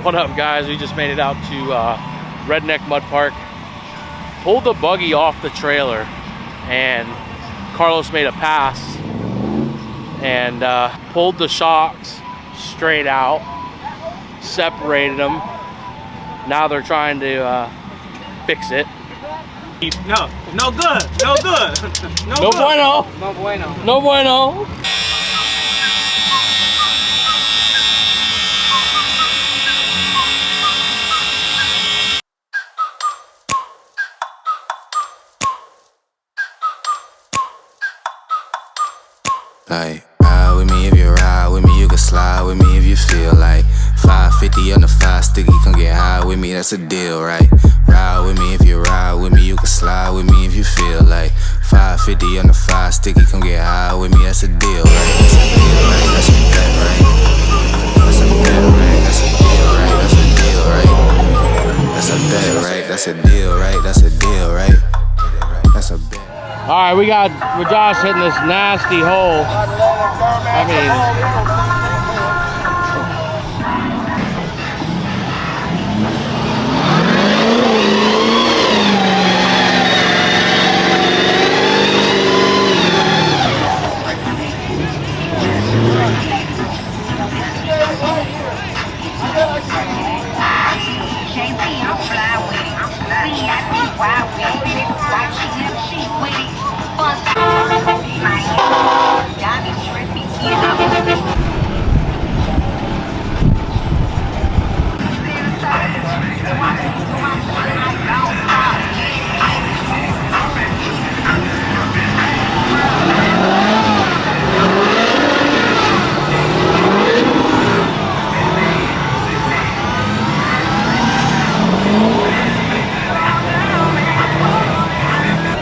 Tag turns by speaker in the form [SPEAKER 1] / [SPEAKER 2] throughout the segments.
[SPEAKER 1] What up, guys? We just made it out to Redneck Mud Park. Pulled the buggy off the trailer, and Carlos made a pass and pulled the shocks straight out, separated them. Now they're trying to fix it.
[SPEAKER 2] No good. No
[SPEAKER 1] bueno.
[SPEAKER 2] No bueno.
[SPEAKER 1] No bueno.
[SPEAKER 3] Like, ride with me if you ride with me, you can slide with me if you feel like 550 on the 5 sticky, come get high with me, that's a deal, right? Ride with me if you ride with me, you can slide with me if you feel like 550 on the 5 sticky, come get high with me, that's a deal, right? That's a deal, right? That's a bet, right? That's a bet, right? That's a deal, right? That's a deal, right? That's a bet, right? That's a deal, right? That's a deal, right? That's a bet.
[SPEAKER 1] All right, we got Josh hitting this nasty hole. I mean,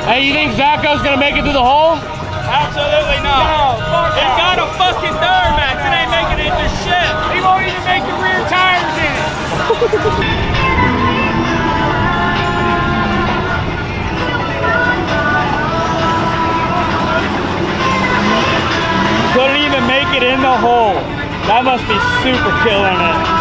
[SPEAKER 1] hey, you think Zacho's gonna make it through the hole?
[SPEAKER 2] Absolutely not. No, it got a fucking Duramax. It ain't making it into shit. He won't even make the rear tires in it.
[SPEAKER 1] Couldn't even make it in the hole. That must be super killing it.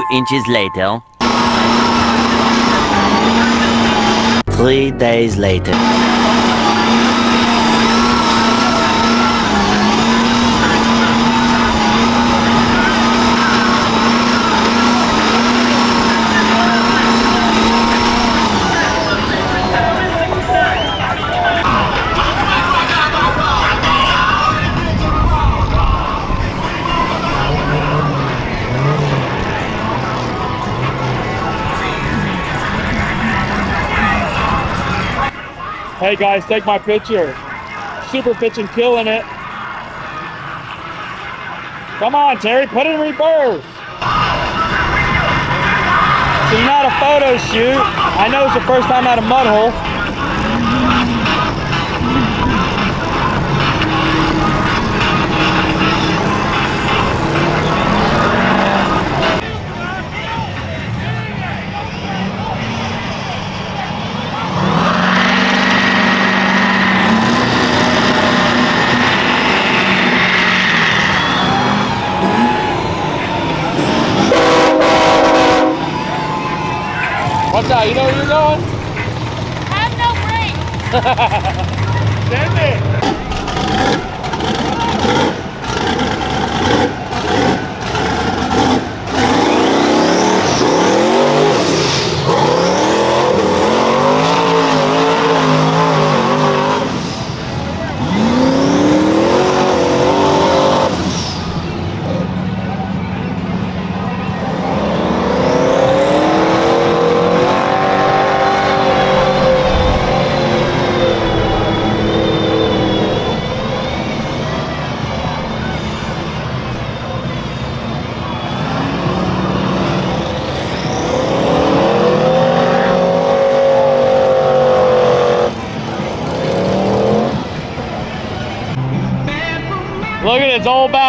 [SPEAKER 4] Inches later. 3 days later.
[SPEAKER 1] Hey guys, take my picture. Super pitching, killing it. Come on, Terry, put it in reverse. It's not a photo shoot. I know it's the first time at a mud hole. What's that? You know where you're going?
[SPEAKER 5] Have no brakes.
[SPEAKER 1] Send it.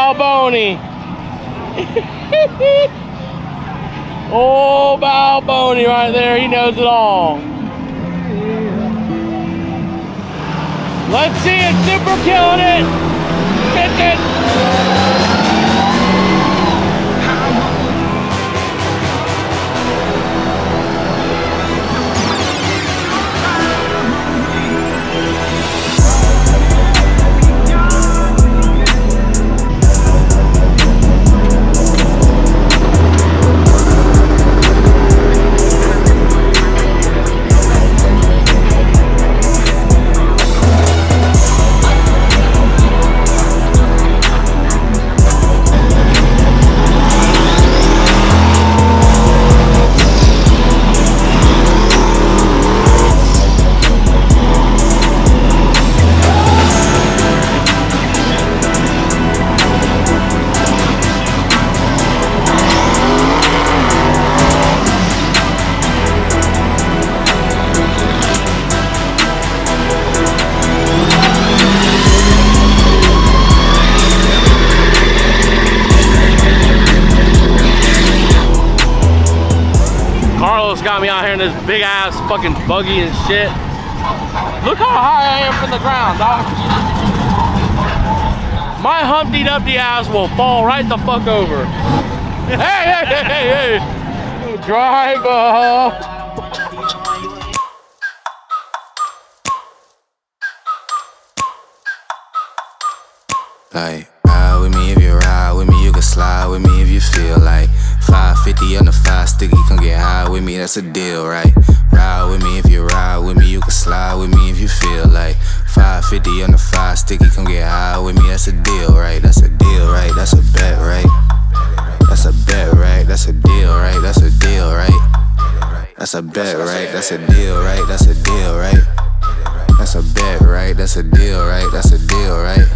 [SPEAKER 1] Balboni. Oh, Balboni right there. He knows it all. Let's see it. Super killing it. Get it. Got me out here in this big ass fucking buggy and shit. Look how high I am from the ground, dog. My Humpty Dumpty ass will fall right the fuck over. Hey. Driver.
[SPEAKER 3] Like, ride with me if you ride with me, you can slide with me if you feel like 550 on the 5 sticky, come get high with me, that's a deal, right? Ride with me if you ride with me, you can slide with me if you feel like 550 on the 5 sticky, come get high with me, that's a deal, right? That's a deal, right? That's a bet, right? That's a bet, right? That's a deal, right? That's a deal, right? That's a bet, right? That's a deal, right? That's a deal, right? That's a bet, right? That's a deal, right? That's a deal, right?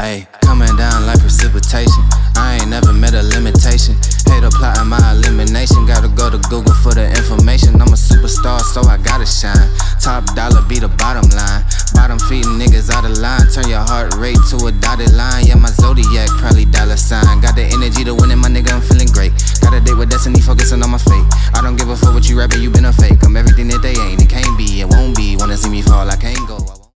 [SPEAKER 3] Ayy, coming down like precipitation. I ain't never met a limitation. Hater plotting my elimination. Gotta go to Google for the information. I'm a superstar, so I gotta shine. Top dollar be the bottom line. Bottom feeding niggas out of line. Turn your heart rate to a dotted line. Yeah, my zodiac probably $sign. Got the energy to